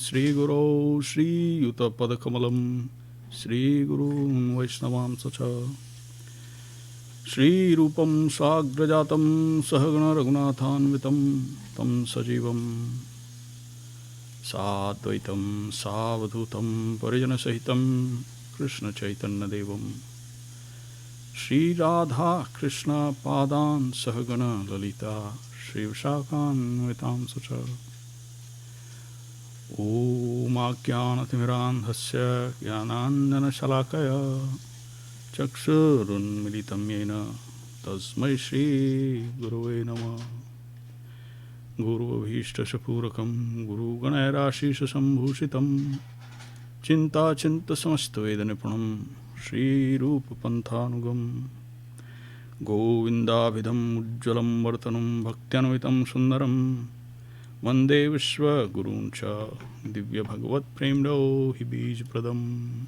Sri Guru Sri Yuta Padakamalam Sri Guru Vaishnavam Sacha Shri Rupam Sagrajatam Sahagana Raghunathanvitam Tam Sajivam Sadvaitam Savadhutam Parijana Sahitam Krishna Chaitanya Devam Shri Radha Krishna Padan Sahagana Lalita Shri Vishakhan Vitam Sacha Om Ajnanatirandhasya Jnanandjana Shalakaya Chakshurun Militam Yena Tasmai Shri Gurave Namah Guru Abhishta Shapurakam Guru Ganayarashisha Sambhushitam Chinta Chinta Samastaveda Nipunam Shri Rupa Panthanugam Govindabhidam Ujjalam Vartanam Bhaktianvitam Sundaram Vande Vishwa Guruncha Divya Bhagavat Premdo Hibij Pradam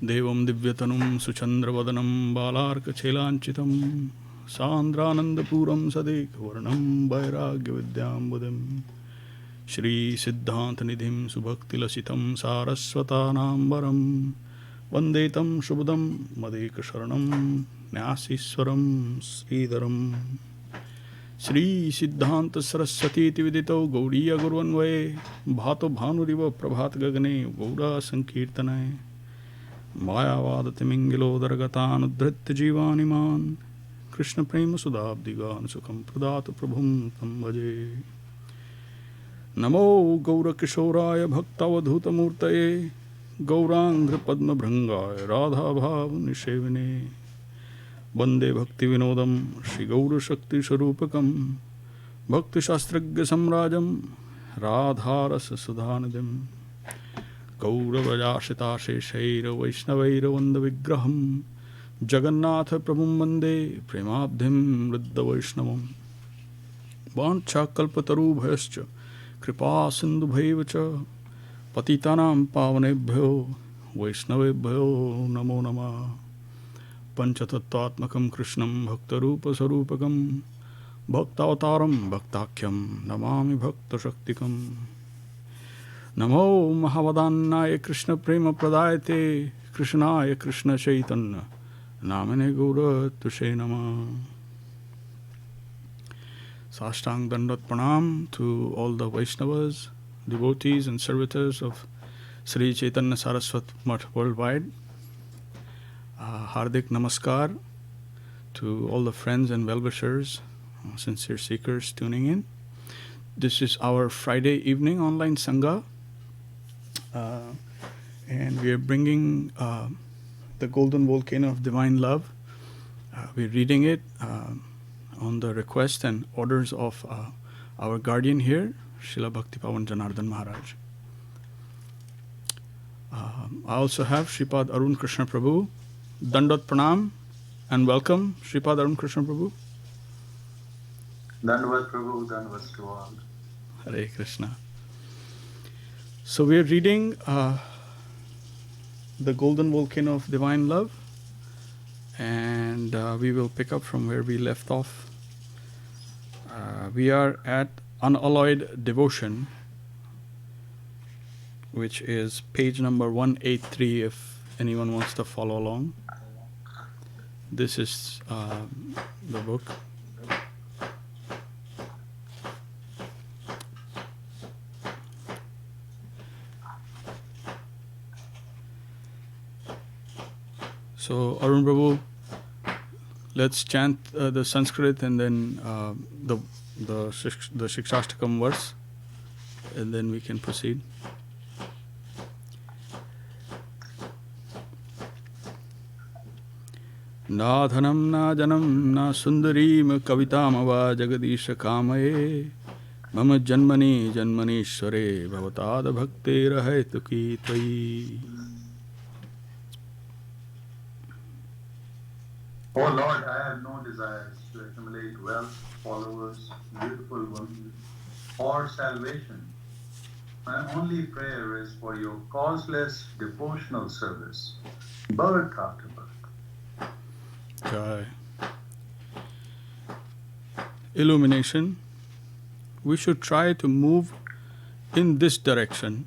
Devam Divyatanum Suchandravadanam Balarka Chelanchitam Sandranandapuram Sadek Varnam Vairagya Vidyambudam Shri Siddhanta Nidhim Subhakti Lasitam Saraswatanambaram Vandetam Shubhadam Madeka Sharanam Nyasiswaram Śrīdharam Shri Siddhanta Saraswati Vidito Gauriya Gurvanvaye Bhato Bhanuriva Prabhat Gagane Gaura Sankirtanaye Mayavadati Mingilo Dargatan Udhritya Jivaniman Krishna Prema Sudabdigan Sukham Pradata Prabhum Tam Bhaje Namo Gaura Kishoraya Bhaktavadhuta Murtaye Gaurangra Padma Bhrangaya Radha Bhav Nishevine Bande Bhakti Vinodam Shri Gaura Shakti Sharupakam Bhakti Shastragya Samrajam Radharasa Sudhanadim Gaura Vrajashita Sheshaira Vaishnavaira Vanda Vigraham Jagannatha Prabhum Vande Premabdhim Riddha Vaishnavam Vancha Kalpataru Bhayascha Kripa Sindhu Bhaivacha Patitanam Pavanebhyo Vaishnavebhyo Namo Namah Panchatattvatmakam Krishnam Bhaktarupa Sarupakam Bhaktavataram Bhaktakyam Namami Bhakta Shaktikam Namo Mahavadannaya Krishna Prema Pradayate Krishnaya Krishna Chaitanya Namane Gaura Tushe Nama Sashtang Dandat Pranam to all the Vaishnavas, devotees and servitors of Sri Chaitanya Saraswat Math worldwide. Hardik Namaskar to all the friends and well-wishers, sincere seekers tuning in. This is our Friday evening online Sangha, and we are bringing the Golden Volcano of Divine Love. We're reading it on the request and orders of our guardian here, Srila Bhaktipavan Janardhan Mahārāj. I also have Shripad Arun Krishna Prabhu. Dandot Pranam and welcome, Shripad Arun Krishna Prabhu. Dandavat Prabhu, Dandavat to all. Hare Krishna. So we are reading the Golden Volcano of Divine Love, and we will pick up from where we left off. We are at Unalloyed Devotion, which is page number 183 if anyone wants to follow along. This is the book. So Arun Prabhu, let's chant the Sanskrit and then the Śikṣāṣṭakam verse, and then we can proceed. Na dhanam na janam na sundarim kavitam ava jagadisha kamaye mama janmani janmanishware bhavatad bhakte rahetuki tvai. Oh Lord, I have no desires to accumulate wealth, followers, beautiful women, or salvation. My only prayer is for your causeless devotional service, birth after birth. Jai. Illumination. We should try to move in this direction,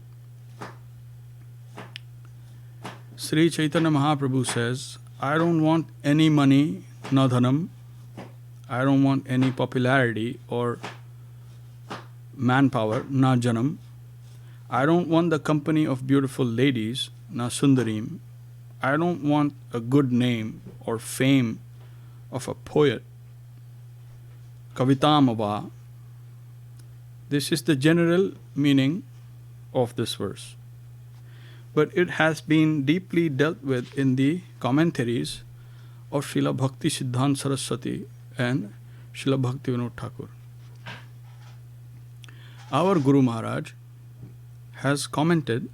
Sri Chaitanya Mahāprabhu says, I don't want any money, na dhanam. I don't want any popularity or manpower, na janam. I don't want the company of beautiful ladies, na sundarim. I don't want a good name or fame of a poet, kavitamava. This is the general meaning of this verse. But it has been deeply dealt with in the commentaries of Srila Bhakti Siddhanta Saraswati and Srila Bhakti Vinod Thakur. Our Guru Mahārāj has commented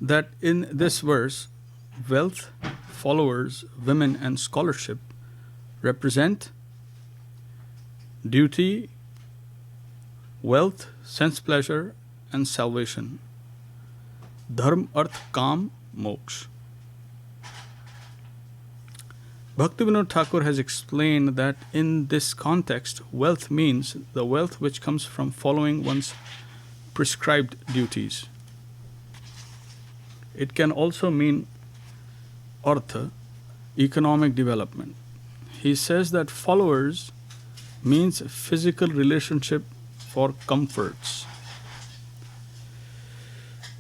that in this verse, wealth, followers, women, and scholarship represent duty, wealth, sense pleasure, and salvation. Dharma, arth, kam, moksha. Bhakti Vinod Thakur has explained that in this context, wealth means the wealth which comes from following one's prescribed duties. It can also mean artha, economic development. He says that followers means physical relationship for comforts,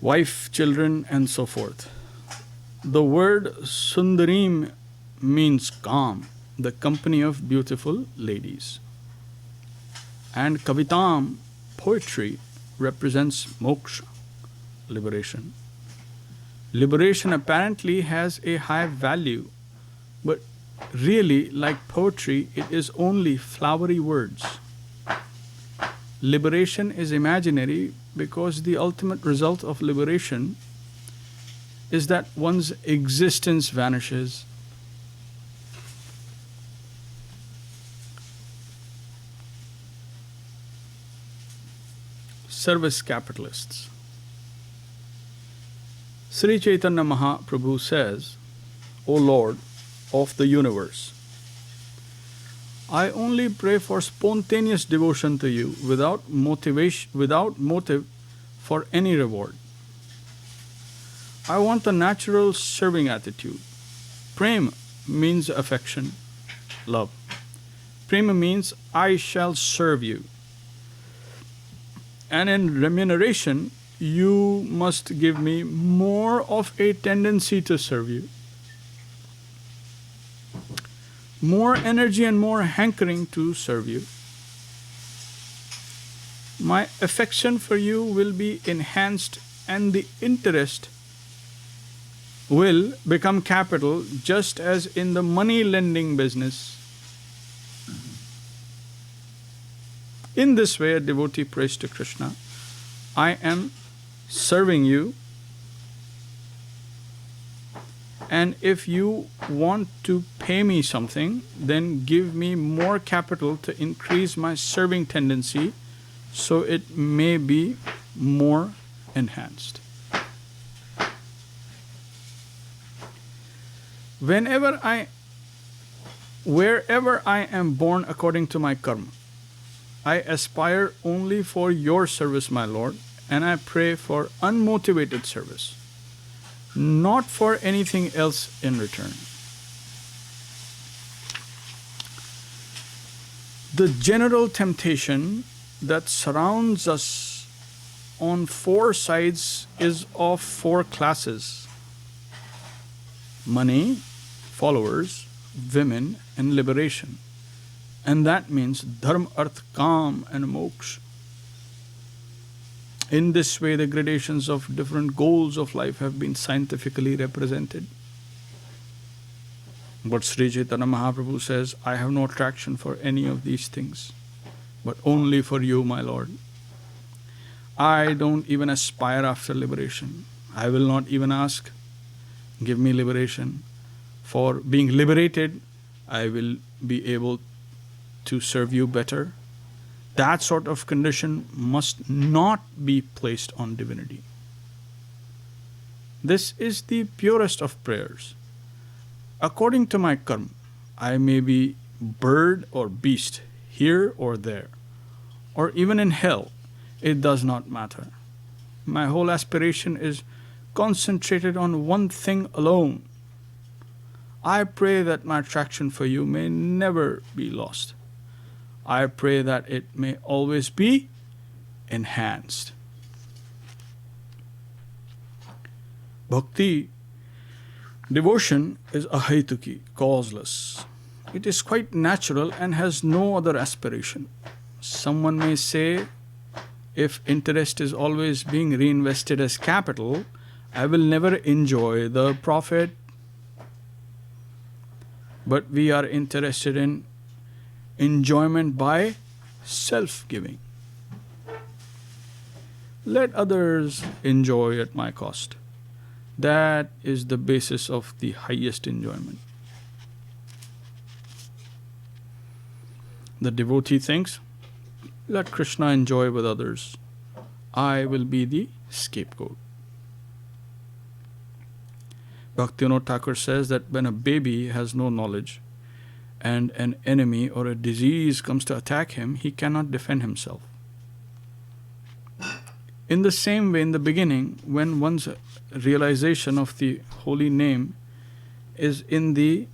wife, children, and so forth. The word sundarim means kam, the company of beautiful ladies. And kavitam, poetry, represents moksha, liberation. Liberation apparently has a high value, but really, like poetry, it is only flowery words. Liberation is imaginary because the ultimate result of liberation is that one's existence vanishes. Service capitalists. Sri Chaitanya Mahaprabhu says, O Lord of the universe, I only pray for spontaneous devotion to you without motive for any reward. I want a natural serving attitude. Prema means affection, love. Prema means I shall serve you. And in remuneration, you must give me more of a tendency to serve you. More energy and more hankering to serve you. My affection for you will be enhanced and the interest will become capital just as in the money lending business. In this way, a devotee prays to Krishna, I am serving you, and if you want to pay me something, then give me more capital to increase my serving tendency so it may be more enhanced. Wherever I am born according to my karma, I aspire only for your service, my Lord, and I pray for unmotivated service, not for anything else in return. The general temptation that surrounds us on four sides is of four classes: money, followers, women, and liberation. And that means dharma, arth, kam, and moksha. In this way, the gradations of different goals of life have been scientifically represented. But Sri Chaitanya Mahaprabhu says, I have no attraction for any of these things, but only for you, my Lord. I don't even aspire after liberation. I will not even ask, give me liberation. For being liberated, I will be able to serve you better. That sort of condition must not be placed on divinity. This is the purest of prayers. According to my karma, I may be bird or beast, here or there, or even in hell. it does not matter. My whole aspiration is concentrated on one thing alone. I pray that my attraction for you may never be lost. I pray that it may always be enhanced. Bhakti, devotion is ahaituki, causeless. It is quite natural and has no other aspiration. Someone may say, if interest is always being reinvested as capital, I will never enjoy the profit. But we are interested in enjoyment by self-giving. Let others enjoy at my cost. That is the basis of the highest enjoyment. The devotee thinks, let Krishna enjoy with others. I will be the scapegoat. Bhaktivinoda Thakur says that when a baby has no knowledge and an enemy or a disease comes to attack him, he cannot defend himself. In the same way, in the beginning, when one's realization of the holy name is in the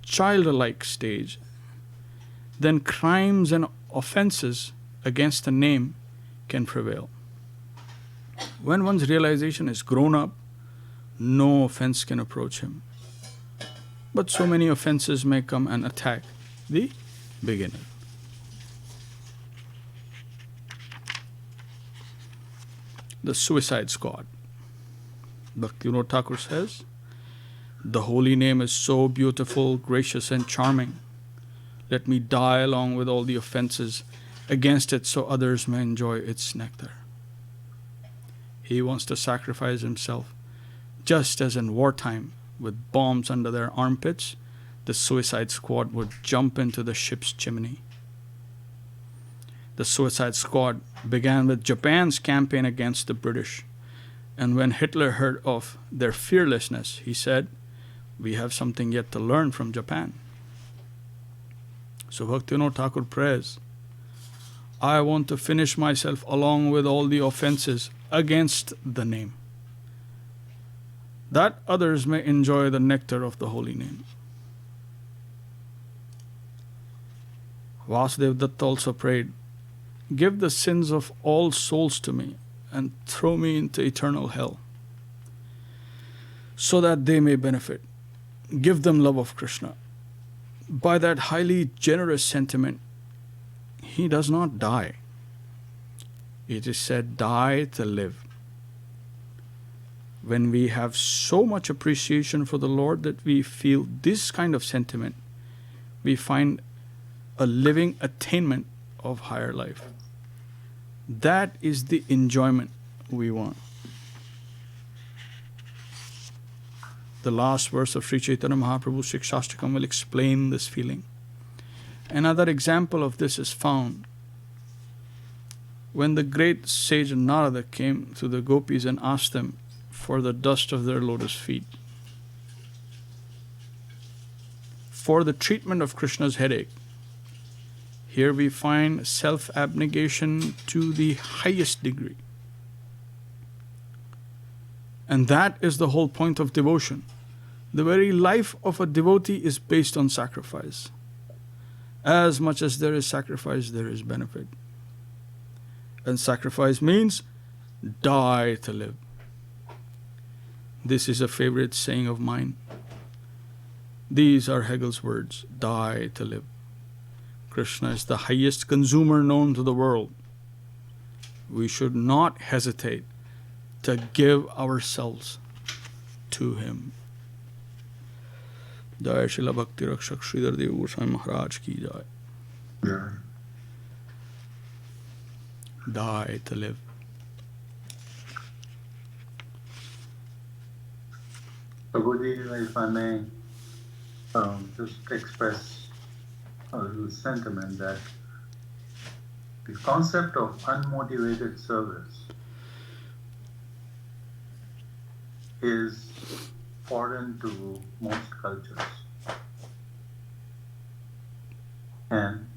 childlike stage, then crimes and offenses against the name can prevail. When one's realization is grown up, no offense can approach him. But so many offenses may come and attack the beginner. The suicide squad. Bhaktivinoda Thakur says, the holy name is so beautiful, gracious and charming. Let me die along with all the offenses against it so others may enjoy its nectar. He wants to sacrifice himself, just as in wartime, with bombs under their armpits, the suicide squad would jump into the ship's chimney. The suicide squad began with Japan's campaign against the British. And when Hitler heard of their fearlessness, he said, we have something yet to learn from Japan. So Bhaktivinoda Thakur prays, I want to finish myself along with all the offenses against the name, that others may enjoy the nectar of the holy name. Vasudeva Datta also prayed, give the sins of all souls to me and throw me into eternal hell, so that they may benefit. Give them love of Krishna. By that highly generous sentiment, he does not die. It is said, die to live. When we have so much appreciation for the Lord that we feel this kind of sentiment, we find a living attainment of higher life. That is the enjoyment we want. The last verse of Sri Chaitanya Mahāprabhu's Śikṣāṣṭakam will explain this feeling. Another example of this is found when the great sage Narada came to the gopis and asked them for the dust of their lotus feet, for the treatment of Krishna's headache. Here we find self-abnegation to the highest degree. And that is the whole point of devotion. The very life of a devotee is based on sacrifice. As much as there is sacrifice, there is benefit. And sacrifice means die to live. This is a favorite saying of mine. These are Hegel's words, die to live. Krishna is the highest consumer known to the world. We should not hesitate to give ourselves to him. Jai Śrīla Bhakti Rakṣhak Śrīdhar Dev-Goswāmī Mahārāj ki jai. Yeah. Die to live. Prabhuji, if I may just express a little sentiment that the concept of unmotivated service is foreign to most cultures. And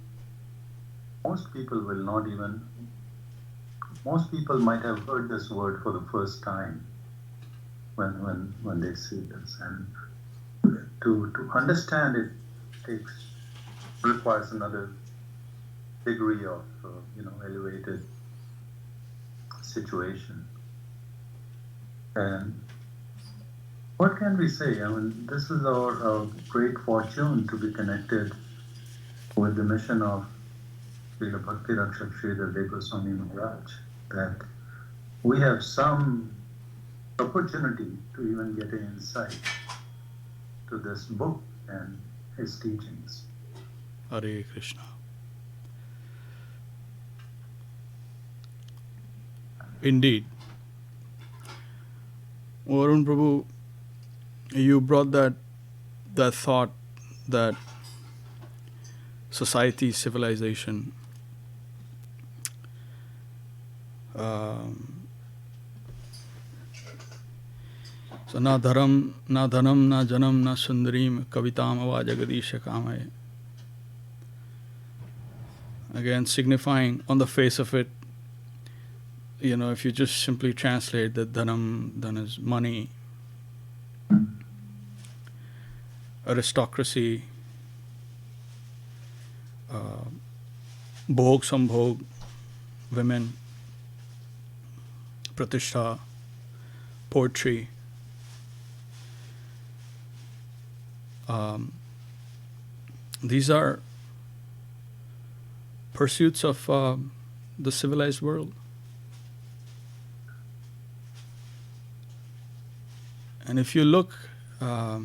most people will not even most people might have heard this word for the first time when they see this. And to understand it requires another degree of elevated situation. And what can we say? I mean, this is our great fortune to be connected with the mission of Śrīla Bhakti Rakṣhak Śrīdhar Dev-Goswāmī Mahārāj, that we have some opportunity to even get an insight to this book and his teachings. Hare Krishna. Indeed. Varun Prabhu, you brought that thought that society, civilization, so na dharam, na dhanam, na janam, na sundarim, kavitam ava jagadisha kamaya. Again, signifying on the face of it, if you just simply translate that dhanam is money, aristocracy, bhog, sambhog, women, pratishtha, poetry, these are pursuits of the civilized world. And if you look at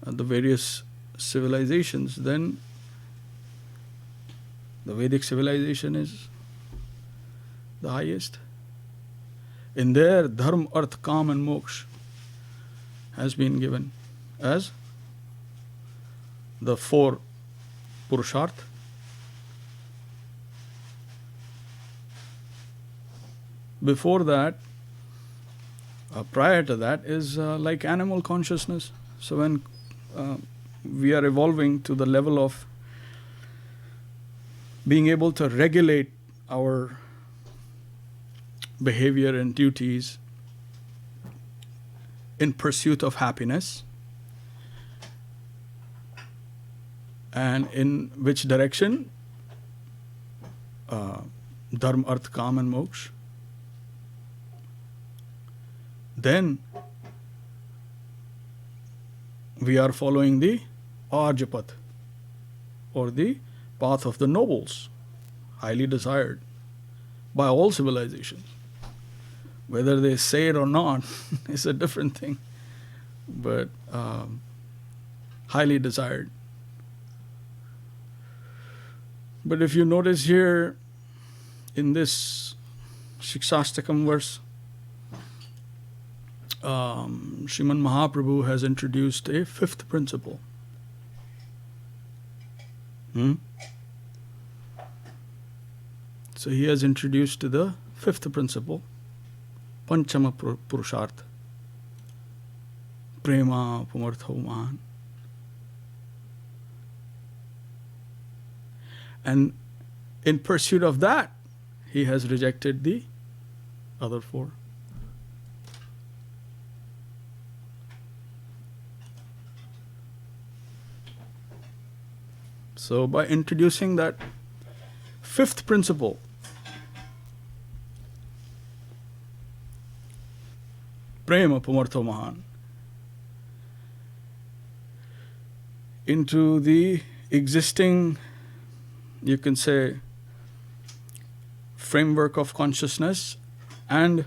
the various civilizations, then the Vedic civilization is the highest. In there, dharma, arth, kam and moksha has been given as the 4 purusharth. Before that, prior to that is like animal consciousness. So when we are evolving to the level of being able to regulate our behavior and duties in pursuit of happiness, and in which direction, dharma, arth, kam and moksha, then we are following the Arjapath, or the path of the nobles, highly desired by all civilizations. Whether they say it or not is a different thing, but highly desired. But if you notice here in this Śikṣāṣṭakam verse, Srimad Mahāprabhu has introduced a 5th principle. So he has introduced the 5th principle, Panchama Purushartha, Prema Pumartha. And in pursuit of that, he has rejected the other 4. So by introducing that 5th principle, Prema Pumartha Mahan, into the existing, you can say, framework of consciousness and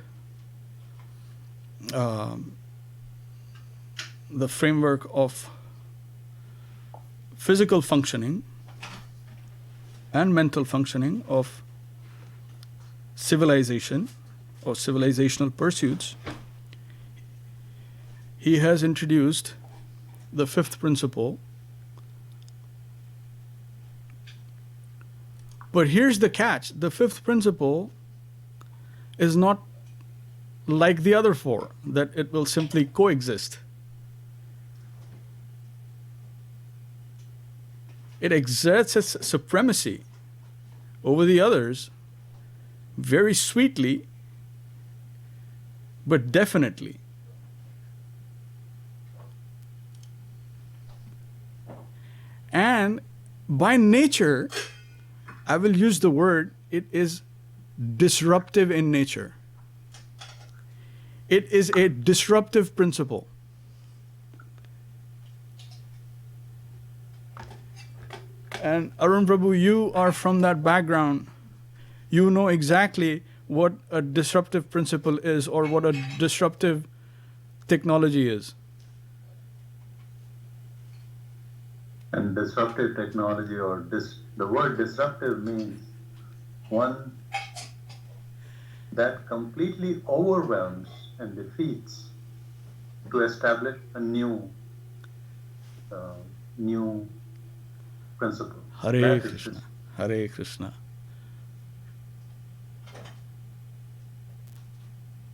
the framework of physical functioning and mental functioning of civilization or civilizational pursuits, he has introduced the 5th principle. But here's the catch. The 5th principle is not like the other 4, that it will simply coexist. It exerts its supremacy over the others very sweetly, but definitely. And by nature, I will use the word, it is disruptive in nature. It is a disruptive principle. And Arun Prabhu, you are from that background. You know exactly what a disruptive principle is or what a disruptive technology is. And disruptive technology, or the word disruptive means one that completely overwhelms and defeats to establish a new principle. Hare Krishna. Hare Krishna.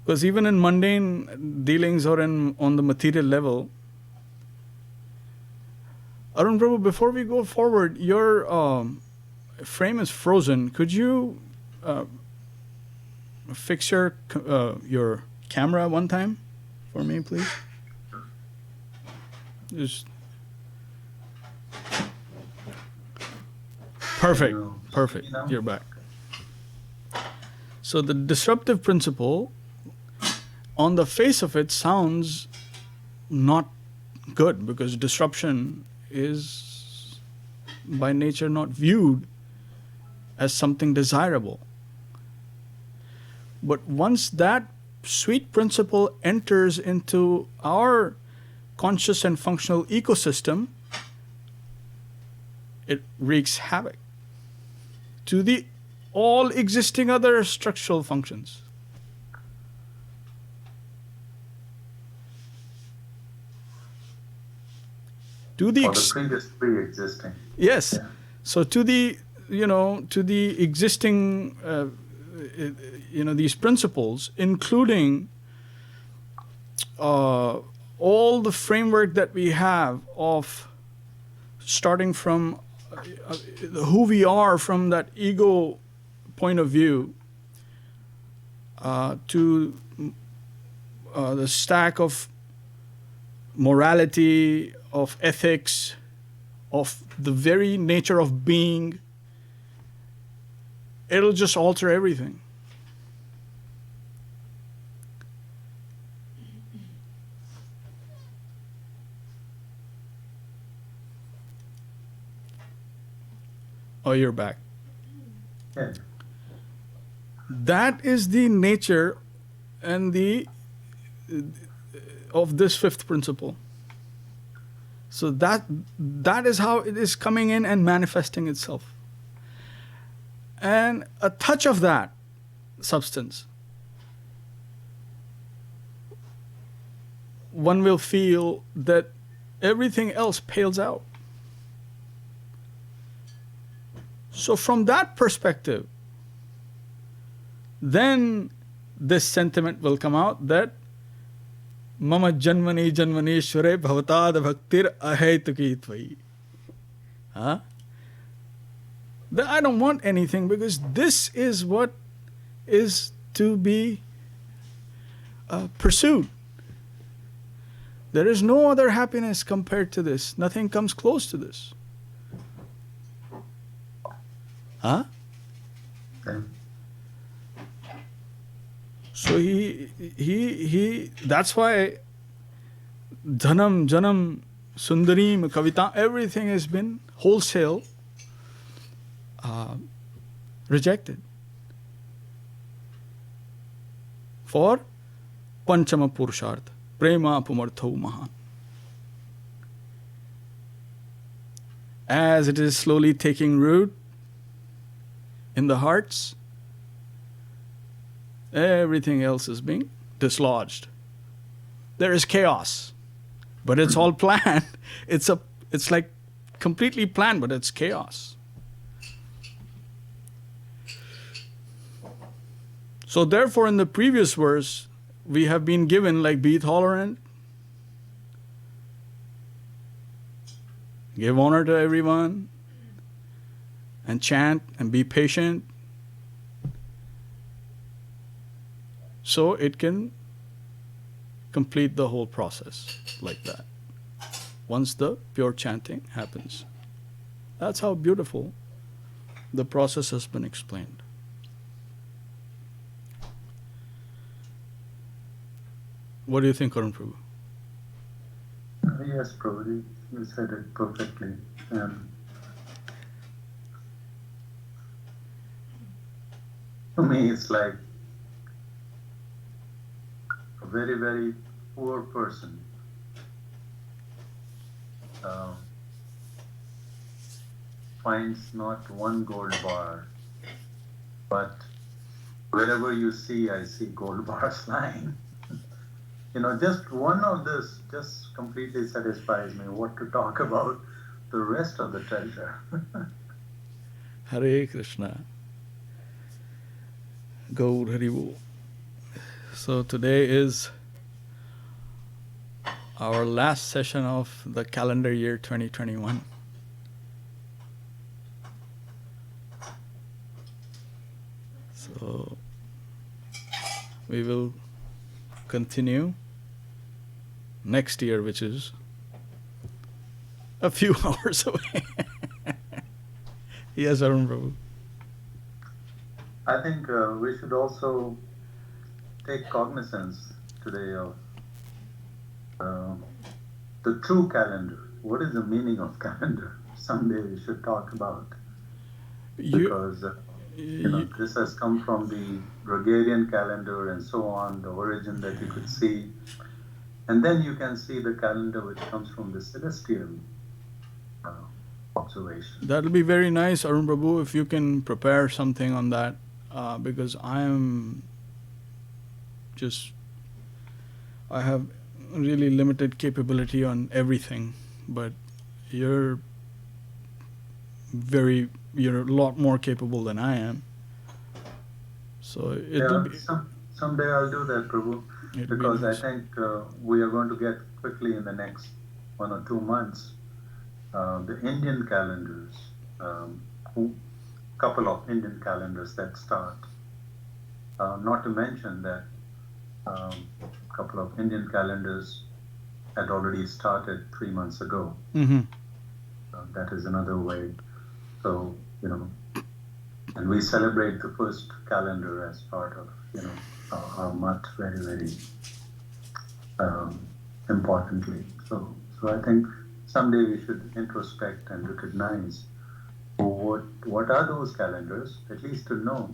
Because even in mundane dealings or on the material level, Arun Prabhu, before we go forward, your frame is frozen. Could you fix your camera one time for me, please? Just perfect. Perfect. You're back. So the disruptive principle, on the face of it, sounds not good because disruption is by nature not viewed as something desirable. But once that sweet principle enters into our conscious and functional ecosystem, it wreaks havoc to the all existing other structural functions. To the previous pre-existing. Yes. Yeah. So to the existing these principles, including all the framework that we have of starting from who we are from that ego point of view, to the stack of morality, of ethics, of the very nature of being, it'll just alter everything. Oh, you're back. Yeah. That is the nature and of this fifth principle. So that is how it is coming in and manifesting itself. And a touch of that substance, one will feel that everything else pales out. So from that perspective, then this sentiment will come out that Mama janmani janmaneshware bhavatad bhaktir ahaitukī tvai. That I don't want anything because this is what is to be pursued. There is no other happiness compared to this. Nothing comes close to this. So he that's why Dhanam, Janam, Sundarim, Kavita, everything has been wholesale rejected for Panchama Purushartha, Prema Pumartho Mahan. As it is slowly taking root in the hearts, everything else is being dislodged. There is chaos, but it's all planned. It's like completely planned, but it's chaos. So therefore, in the previous verse, we have been given like be tolerant, give honor to everyone, and chant and be patient. so it can complete the whole process like that once the pure chanting happens. That's how beautiful the process has been explained. What do you think, Arun Prabhu? Yes, Prabhu, you said it perfectly. To me, it's like a very, very poor person finds not one gold bar, but wherever you see, I see gold bars lying. Just one of this just completely satisfies me. What to talk about the rest of the treasure? Hare Krishna. Gaur Hari Bol. So today is our last session of the calendar year 2021. So we will continue next year, which is a few hours away. Yes, Arun Prabhu. I think we should also take cognizance today of the true calendar. What is the meaning of calendar? Someday we should talk about. Because this has come from the Gregorian calendar and so on, the origin that you could see. And then you can see the calendar which comes from the celestial observation. That'll be very nice, Arun Prabhu, if you can prepare something on that, because I have really limited capability on everything, but you're a lot more capable than I am. So someday I'll do that, Prabhu, because nice. I think we are going to get quickly in the next 1 or 2 months the Indian calendars, couple of Indian calendars that start. Not to mention that couple of Indian calendars had already started 3 months ago. Mm-hmm. That is another way. So, and we celebrate the first calendar as part of, our month very, very importantly. So I think someday we should introspect and recognize what are those calendars, at least to know,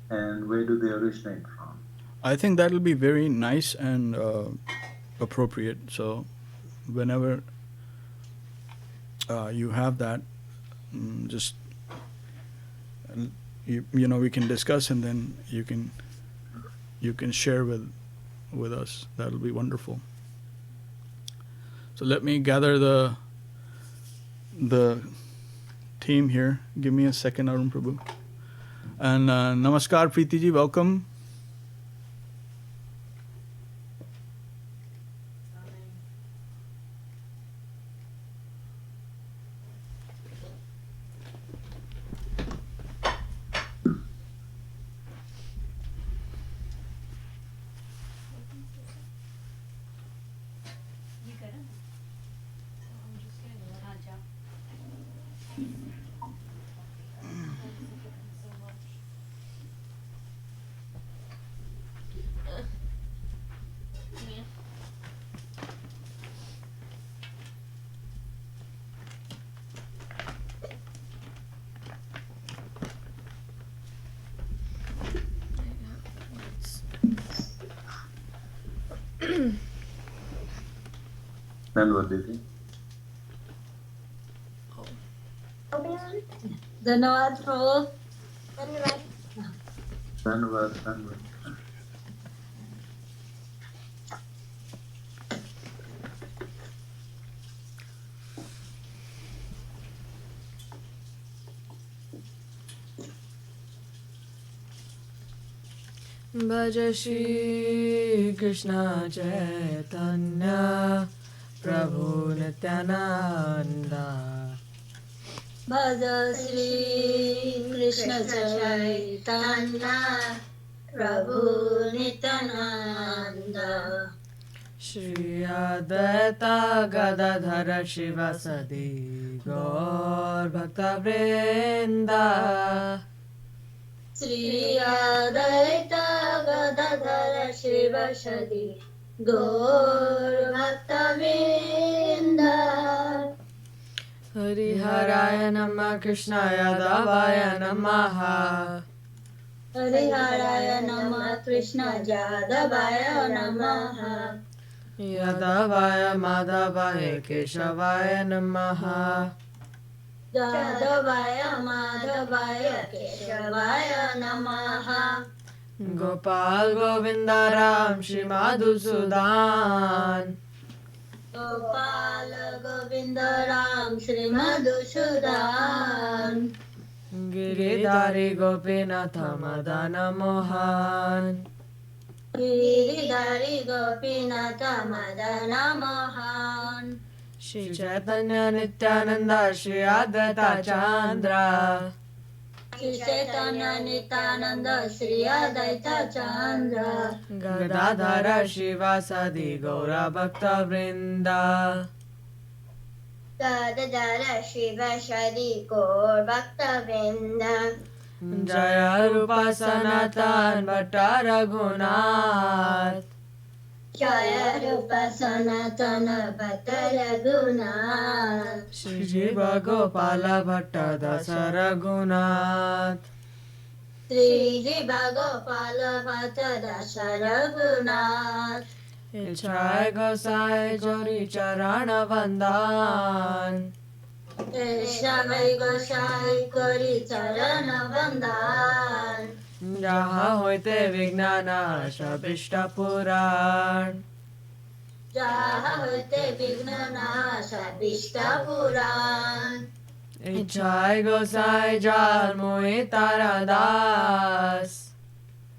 and where do they originate from. I think that'll be very nice and appropriate. So whenever you have that, just we can discuss, and then you can share with us. That'll be wonderful. So let me gather the team here. Give me a second, Arun Prabhu. And Namaskar, Preeti ji, welcome. धन्यवाद दीदी. धन्यवाद प्रभु. धन्यवाद. Bhaja Shri Krishna Chaitanya Prabhu Nityananda. Bhaja Shri Krishna Chaitanya Prabhu Nityananda. Shri Advaita Gadadhara Shivasadi Gaur Bhakta Vrinda. Sri Advaita Gadadhara Shivasadi Gaur Bhakta Vrinda. Hari Haraya Namah Krishnaya Davaya Namaha. Hariharaya Namah Krishna Jadavaya Namaha. Yadavaya Madhavaya Keshavaya Namaha. Jadavaya Madhavaya Keshavaya Namaha. Gopal Govinda Ram Shri Madhusudan. Gopal Govinda Ram Shri Madhusudan. Giridhari Gopinatha Madana Mohan. Giridhari Gopinatha Madana Mohan. Shri Chaitanya Nityananda Shri Advaita Chandra. Shri Chaitanya Nityananda Shri Advaita Chandra. Gadadhara Shivasadi Gaura Bhakta Vrinda. Gadadhara Shiva Shadi Gaur Bhakta Vrinda. Jaya Rupa Sanatan Bhatta Raghunath. Jaya Rupa Sanatana Bhatta Raghunath. Shri Jiva Gopala Bhatta Dasa Raghunath. Sri Jiva Gopala Bhatta Dasa Raghunath. Ichai Gosai Jori Charana Vandan. Shavai Gosai Kori Charana Vandan. Jaha hoite Vignana Shabishta Puran. Jaha hote Vignana Shabishta Puran. Ichai Gosai Jal Mohitara Das.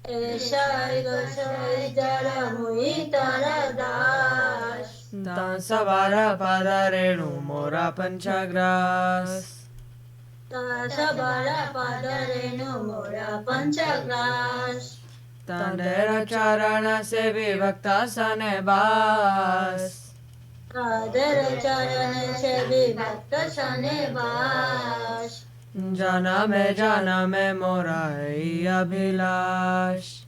Shai Gosai Jara Mohitara Das. Tan Savara Padarenu Mora Panchagras. Sabara Padarenu Mora Panchagras. Tandera Charana Sevi Bhakta Sane Bas. Kadara Charana Sevi Bhakta Sane Bas. Jana me Mora Hai Abhilash.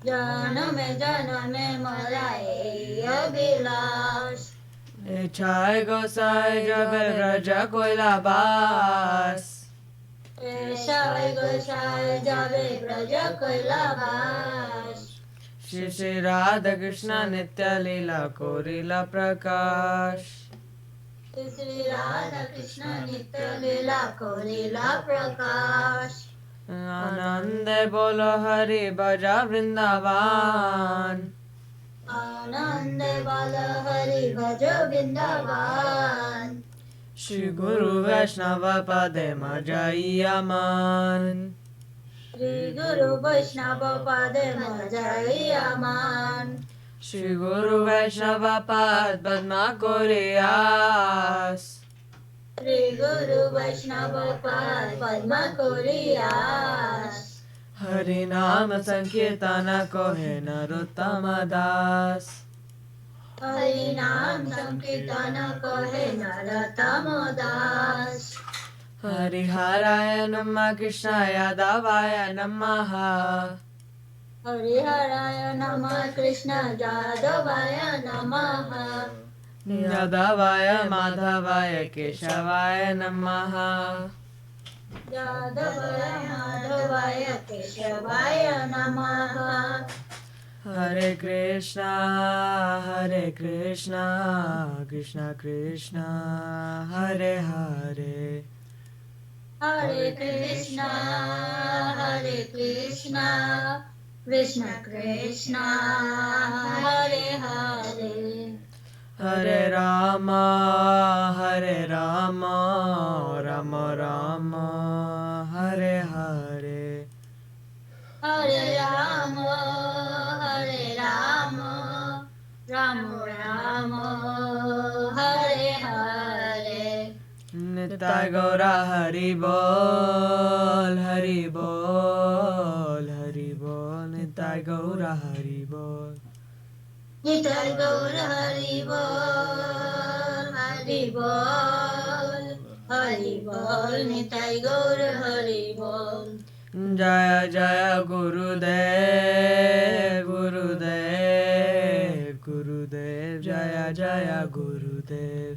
Janame Morai Abhilash. Ichai Gosai Jabe Vraja Koila Bas. Shai Gosai Jabe Braja Koila Bas. Shri Shri Radha Krishna Nitya Lila Korila Prakash. Sri Radha Krishna Nitya Lila Korila Prakash. Anande Bolo Hari Bhaja Vrindavan. Anande Bala Hari Bhaja Vrindavan. Shri Guru Vaishnava Pade Majai Aman. Shri Guru Vaishnava Pade Majai Aman. Shri Guru Vaishnava Pad Padma Koriyas. Shri Guru Vaishnava Pad Padma Koriyas. Hari Nama Sankirtana Kohe Narottama Das. Hari Nam Sankirtana Kohe Narottama Das. Hari Haraya Namah Krishnaya Davaya Namaha. Hariharaya Namah Krishna Jadavaya Namaha. Yadavaya Madhavaya Keshavaya Namaha. Jadavaya Madhavaya Keshavaya Namaha. Hare Krishna, Krishna Krishna, Hare Hare. Hare Krishna, Krishna Krishna, Hare Hare. Hare Rama, Rama Rama, Hare Hare. Hare Rama, Rama Rama, Hare Hare. Nitai Gaura Hari Bol, Hari Bol, Hari Bol. Hari Bol. Nitai Gaur Hari Bol, Hari Bol, Hari Bol, Nitai Gaur Hari Bol. Jaya Jaya Gurudev, Gurudev, Gurudev, Jaya Jaya Gurudev.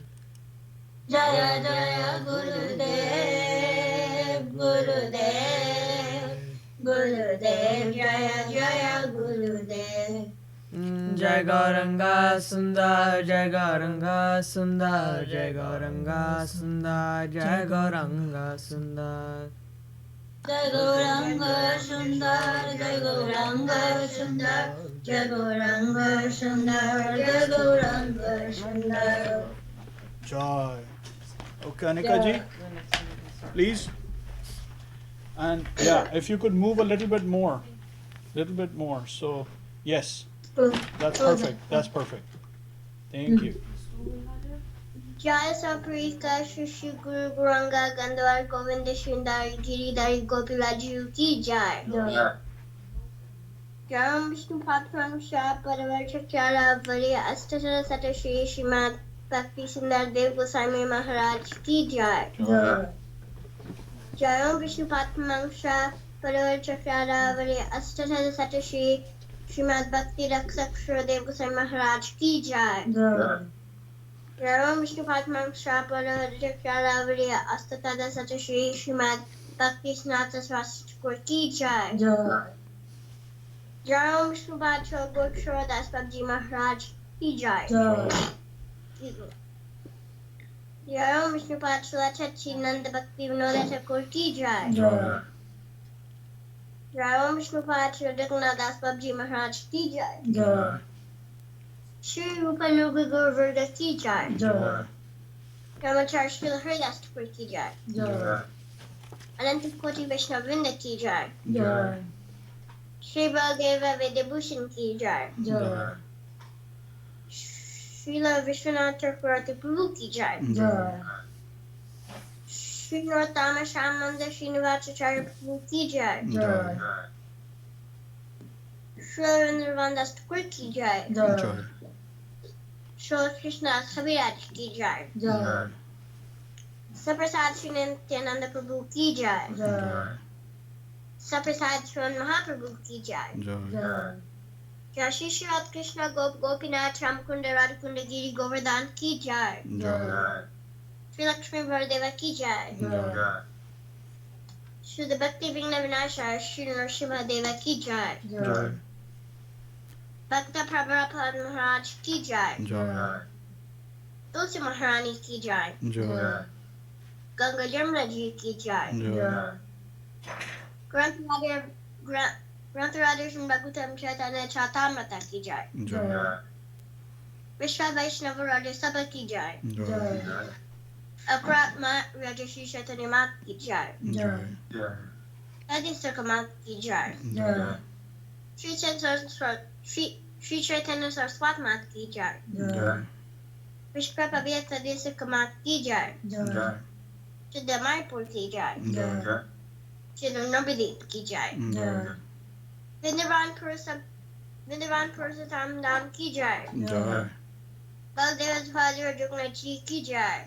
Jaya Jaya Gurudev, Gurudev, Gurudev, Jaya Jaya Gurudev. Jai Gauranga Sundar, Jai Gauranga Sundar, Jai Gauranga Sundar, Jai Gauranga Sundar. Jai Gauranga Sundar, Jai Gauranga Sundar, Jai Gauranga Sundar, Jai Gauranga Sundar. Joy. Okay, Anika ji, please. And yeah, if you could move a little bit more. So, yes, that's perfect. That's perfect. Thank you. Jai Saprika Shri Guru Guranga Gandhar Govinda Shindari Giridhari Gopiraju Ki Jai. Jai Vishnu Patram Shah Paravar Chakra Vari Astasara Sata Shri Srimad Bhakti Sundar Dev-Goswāmī Mahārāj Ki Jai. Jai Vishnu Patram Shah Paravar Chakra Vari Astasara Sata Shri Srimad Bhakti Rakṣhak Dev-Goswāmī Mahārāj Ki Jai. Jai Vishnu Patram Shah Paravar Chakra Vari Astasara Sata Shri Srimad Bhakti Sanatana Saraswati Ki Jai. Jai Vishnu Patram Gokshara Das Babji Mahārāj Ki Jai. Jai Vishnu Patram Chachi Nanda Bhakti Vinoda Thakur Ki Jai. Jai Vishnu Patram Jagannath Das Babji Mahārāj Ki Jai. Shri Rupa Nuga Gaur Varga Ki Jai. Ramacharya Śrīla Haridas Thakur Ki Jai. Ananta Koti Vaishnava Vrinda Ki Jai. Shri Baladeva Dev-Bhushan Ki Jai. Śrīla Vishwanath Thakur Prabhu Ki Jai. Shri Narottama Shamanda Srinivasacharya Prabhu Ki Jai. Shri Ravindra Das Thakur Ki Jai. Joy. Shri Krishna Kaviraj Ki Jai. Saprasad Shri Nityananda Prabhu Ki Jai. Saprasad Shri Mahāprabhu Ki Jai. Jai Shri Shri Radha Krishna Gop Gopinath Ramakunda Radhakunda Giri Govardhan Ki Jai. Shri Lakshmi Varadeva Ki Jai. Shri the Bhakti Vigna Vinashaya Shri Nrsimha Deva Ki Jai. Bhakta Prabhupada Mahārāj Ki Jai. Tulsi Maharani Ki Jai. Ganga Jamuna Ji Ki Jai. Grantharadha Sri Bhagavatam Chaitanya Chaitamrita Ki Jai. Vishwa Vaishnava Raja Sabha Ki Jai. Apratma Raja Shri Chaitanya Mat Ki Jai. Adisaka Mat Ki Jai. Shri Chaitanya Saraswat Mat Ki Jai. Vishkrapa Vyata Disaka Mat Ki Jai. Shri Damarpur Ki Jai. Shri Nabidip Ki Jai. Vrindavan Purusattam Dham Ki Jai. Baldeva's father Jagannath Ji Ki Jai.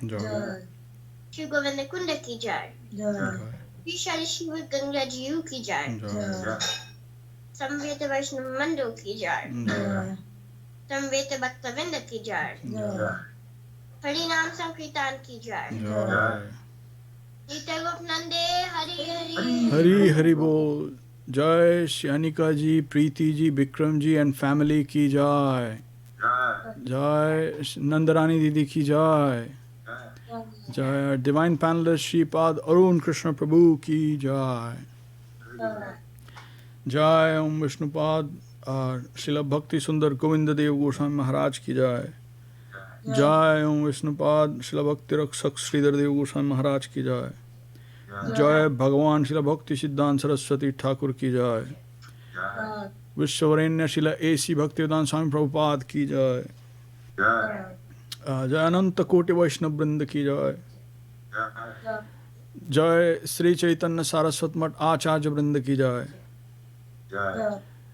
Shri Govinda Kunda Ki Jai. Shri Shri Shiva Ganga Ji Ki Jai. Samveta Vaishnava Mandu Ki Jai. Samveta Bhakta Vinda Ki Jai. Harinam Sankirtan Ki Jai. Nitya Gopnande Hari Hari. Hari Hari Bol. Jai Shri Anika ji, Preeti ji, Bikram ji and family ki jai. Jai Nandarani Didi ki jai. Jai our divine panelist Shripad Arun Krishna Prabhu ki jai. Jai Om Vishnupad Srila Bhakti Sundar Govinda Dev-Goswāmī Mahārāj ki jai. Jai Om Vishnupad Srila Bhakti Rakṣhak Śrīdhar Dev-Goswāmī Mahārāj ki jai. Jai Bhagavan Srila Bhakti Siddhanta Saraswati Thakur ki jai. Vishwavarenya Srila A.C. Bhaktivedanta Swami Prabhupada ki jai. Jai Ananta Koti Vaishnava Vrinda ki jai. Jai Sri Chaitanya Saraswat Mat Acharya Vrinda ki jai.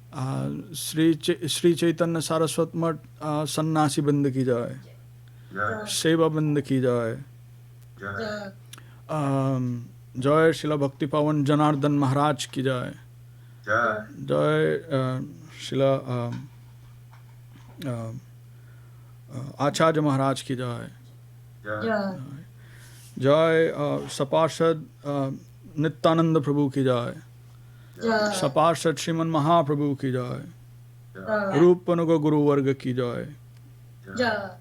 Shri Chaitanya Saraswat मठ सन्यासी बंद की जाए, सेवा बंद की जाए। जय शिला भक्ति पावन जनार्दन महाराज की जाए। जय शिला आचार्य महाराज की जाए। जय सपार्षद नित्यानंद प्रभु की जाए। सपार्षद श्रीमन महाप्रभु की जाए। रूप अनुग गुरु वर्ग की जाए।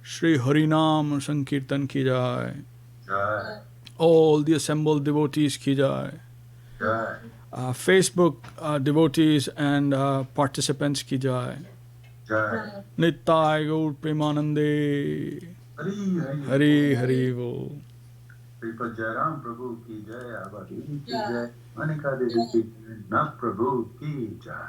श्री हरिनाम संकीर्तन की जाए। All the assembled devotees की जाए। Facebook devotees and participants की जाए। नित्याय गौर प्रेमानंदे हरि हरि बोल। श्रीपद जयराम प्रभु की जय। आबा देवी की जय। अनिका देवी की जय। नाथ प्रभु की जय।